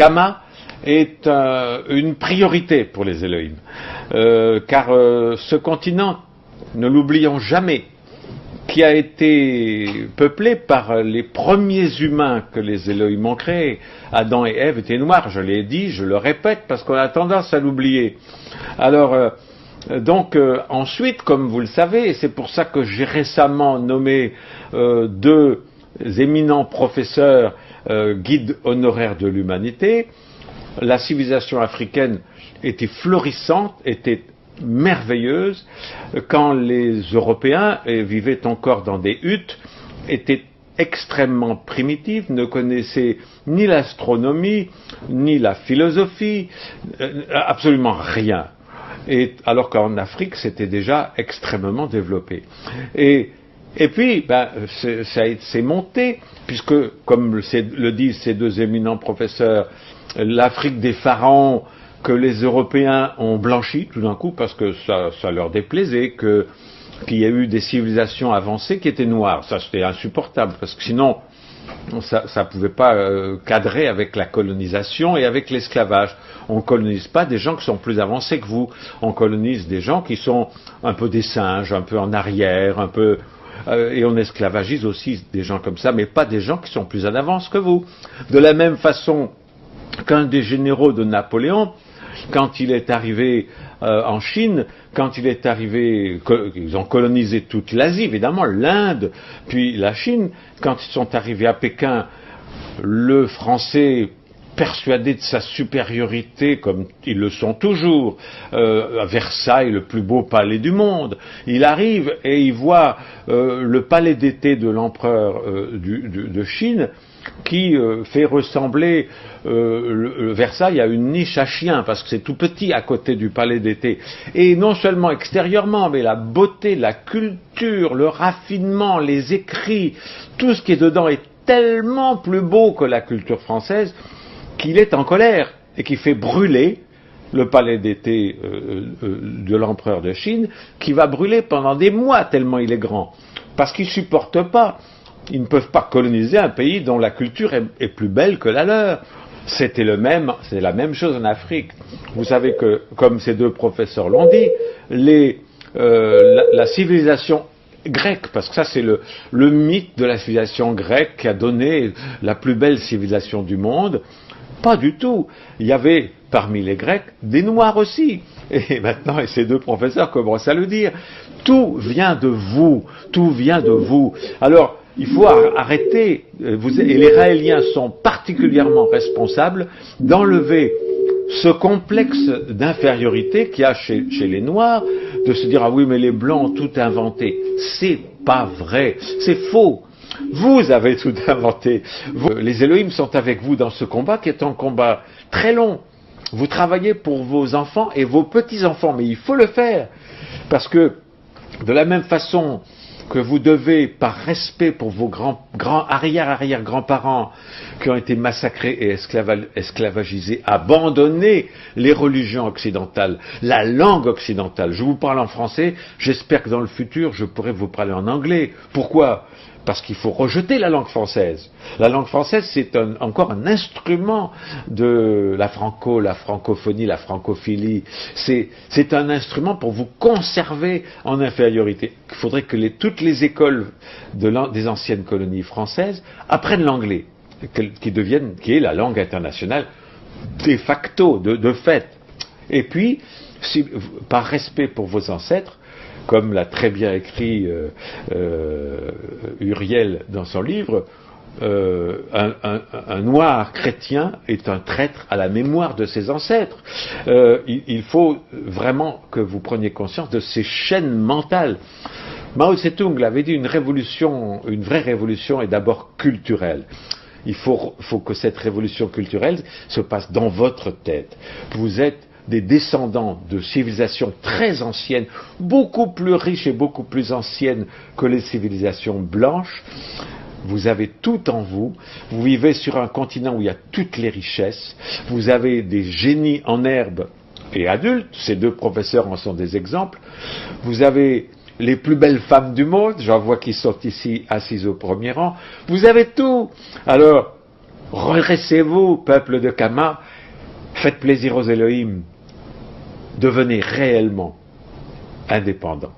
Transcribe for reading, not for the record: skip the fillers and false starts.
Kama est une priorité pour les Elohim. Car ce continent, ne l'oublions jamais, qui a été peuplé par les premiers humains que les Elohim ont créés. Adam et Ève étaient noirs, je l'ai dit, je le répète, parce qu'on a tendance à l'oublier. Alors, ensuite, comme vous le savez, et c'est pour ça que j'ai récemment nommé deux éminents professeurs guides honoraires de l'humanité, la civilisation africaine était florissante, était merveilleuse, quand les Européens vivaient encore dans des huttes, étaient extrêmement primitifs, ne connaissaient ni l'astronomie, ni la philosophie, absolument rien. Et alors qu'en Afrique, c'était déjà extrêmement développé. Et puis, c'est monté, puisque, comme le disent ces deux éminents professeurs, l'Afrique des pharaons que les Européens ont blanchi tout d'un coup parce que ça leur déplaisait, qu'il y a eu des civilisations avancées qui étaient noires. Ça, c'était insupportable, parce que sinon, ça pouvait pas cadrer avec la colonisation et avec l'esclavage. On colonise pas des gens qui sont plus avancés que vous. On colonise des gens qui sont un peu des singes, un peu en arrière, un peu... et on esclavagise aussi des gens comme ça, mais pas des gens qui sont plus en avance que vous. De la même façon qu'un des généraux de Napoléon, quand il est arrivé en Chine, quand il est arrivé, ils ont colonisé toute l'Asie, évidemment, l'Inde, puis la Chine, quand ils sont arrivés à Pékin, le Français, persuadé de sa supériorité, comme ils le sont toujours, à Versailles, le plus beau palais du monde, il arrive et il voit le palais d'été de l'empereur de Chine, qui fait ressembler Versailles à une niche à chiens, parce que c'est tout petit à côté du palais d'été. Et non seulement extérieurement, mais la beauté, la culture, le raffinement, les écrits, tout ce qui est dedans est tellement plus beau que la culture française qu'il est en colère et qui fait brûler le palais d'été de l'empereur de Chine, qui va brûler pendant des mois tellement il est grand, parce qu'il supporte pas. Ils ne peuvent pas coloniser un pays dont la culture est plus belle que la leur. C'est la même chose en Afrique. Vous savez que, comme ces deux professeurs l'ont dit, la civilisation grecque, parce que ça c'est le mythe de la civilisation grecque qui a donné la plus belle civilisation du monde, pas du tout. Il y avait parmi les Grecs des Noirs aussi. Et maintenant, et ces deux professeurs commencent à le dire, tout vient de vous, tout vient de vous. Alors, il faut arrêter, et les Raéliens sont particulièrement responsables d'enlever ce complexe d'infériorité qu'il y a chez les Noirs, de se dire « Ah oui, mais les Blancs ont tout inventé ». C'est pas vrai, c'est faux. Vous avez tout inventé. Les Elohim sont avec vous dans ce combat qui est un combat très long. Vous travaillez pour vos enfants et vos petits-enfants, mais il faut le faire, parce que de la même façon que vous devez, par respect pour vos arrière-grands-parents qui ont été massacrés et esclavagisés, abandonner les religions occidentales, la langue occidentale. Je vous parle en français, j'espère que dans le futur, je pourrai vous parler en anglais. Pourquoi ? Parce qu'il faut rejeter la langue française. La langue française, c'est encore un instrument de la francophonie, la francophilie. C'est un instrument pour vous conserver en infériorité. Il faudrait que toutes les écoles des anciennes colonies françaises apprennent l'anglais, qui est la langue internationale de facto, de fait. Et puis, par respect pour vos ancêtres, comme l'a très bien écrit Uriel dans son livre, un noir chrétien est un traître à la mémoire de ses ancêtres. Il faut vraiment que vous preniez conscience de ces chaînes mentales. Mao Tse-tung l'avait dit, une vraie révolution est d'abord culturelle. Il faut que cette révolution culturelle se passe dans votre tête. Vous êtes des descendants de civilisations très anciennes, beaucoup plus riches et beaucoup plus anciennes que les civilisations blanches. Vous avez tout en vous, vous vivez sur un continent où il y a toutes les richesses, vous avez des génies en herbe et adultes, ces deux professeurs en sont des exemples, vous avez les plus belles femmes du monde, j'en vois qui sont ici assises au premier rang, vous avez tout. Alors, redressez-vous, peuple de Kama, faites plaisir aux Elohim, devenez réellement indépendants.